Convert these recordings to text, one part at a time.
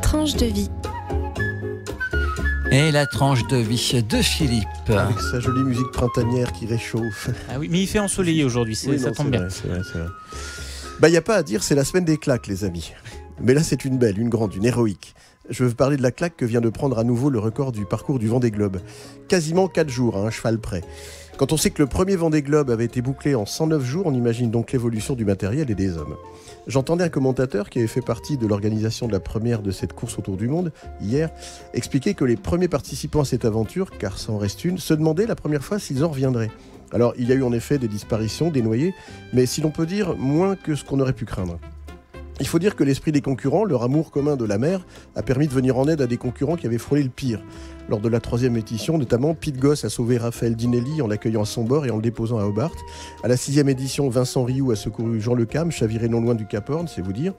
tranche de vie. Et la tranche de vie de Philippe. Avec sa jolie musique printanière qui réchauffe. Ah oui, mais il fait ensoleillé aujourd'hui, ça tombe bien. C'est vrai. Il n'y a pas à dire, c'est la semaine des claques, les amis. Mais là, c'est une belle, une grande, une héroïque. Je veux parler de la claque que vient de prendre à nouveau le record du parcours du Vendée Globe. Quasiment 4 jours, à un cheval près. Quand on sait que le premier Vendée Globe avait été bouclé en 109 jours, on imagine donc l'évolution du matériel et des hommes. J'entendais un commentateur qui avait fait partie de l'organisation de la première de cette course autour du monde, hier, expliquer que les premiers participants à cette aventure, car ça en reste une, se demandaient la première fois s'ils en reviendraient. Alors, il y a eu en effet des disparitions, des noyés, mais si l'on peut dire, moins que ce qu'on aurait pu craindre. Il faut dire que l'esprit des concurrents, leur amour commun de la mer, a permis de venir en aide à des concurrents qui avaient frôlé le pire. Lors de la 3e édition, notamment, Pete Goss a sauvé Raphaël Dinelli en l'accueillant à son bord et en le déposant à Hobart. À la 6e édition, Vincent Rioux a secouru Jean Le Cam, chaviré non loin du Cap Horn, c'est vous dire.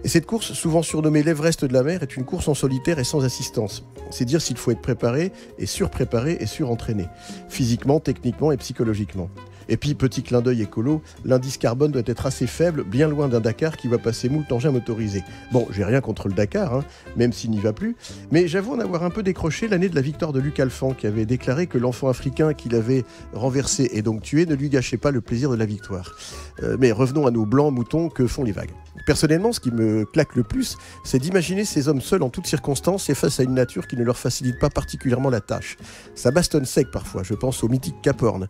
Et cette course, souvent surnommée l'Everest de la mer, est une course en solitaire et sans assistance. C'est dire s'il faut être préparé et surentraîné, physiquement, techniquement et psychologiquement. Et puis, petit clin d'œil écolo, l'indice carbone doit être assez faible, bien loin d'un Dakar qui va passer moult engins motorisés. Bon, j'ai rien contre le Dakar, même s'il n'y va plus, mais j'avoue en avoir un peu décroché l'année de la victoire de Luc Alphand, qui avait déclaré que l'enfant africain qu'il avait renversé et donc tué ne lui gâchait pas le plaisir de la victoire. Mais revenons à nos blancs moutons que font les vagues. Personnellement, ce qui me claque le plus, c'est d'imaginer ces hommes seuls en toutes circonstances et face à une nature qui ne leur facilite pas particulièrement la tâche. Ça bastonne sec parfois, je pense au mythique Cap Horn.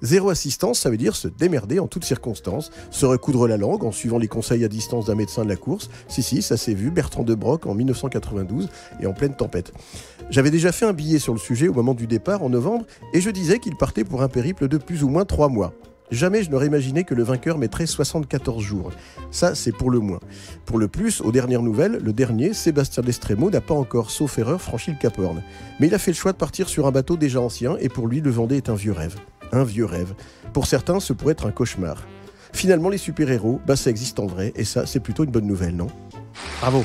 Zéro assistance, ça veut dire se démerder en toutes circonstances, se recoudre la langue en suivant les conseils à distance d'un médecin de la course. Si, ça s'est vu, Bertrand de Broc en 1992 et en pleine tempête. J'avais déjà fait un billet sur le sujet au moment du départ en novembre et je disais qu'il partait pour un périple de plus ou moins 3 mois. Jamais je n'aurais imaginé que le vainqueur mettrait 74 jours. Ça, c'est pour le moins. Pour le plus, aux dernières nouvelles, le dernier, Sébastien Destremo, n'a pas encore, sauf erreur, franchi le Cap Horn. Mais il a fait le choix de partir sur un bateau déjà ancien et pour lui, le Vendée est un vieux rêve. Un vieux rêve. Pour certains, ce pourrait être un cauchemar. Finalement, les super-héros, ça existe en vrai et ça, c'est plutôt une bonne nouvelle, non ? Bravo.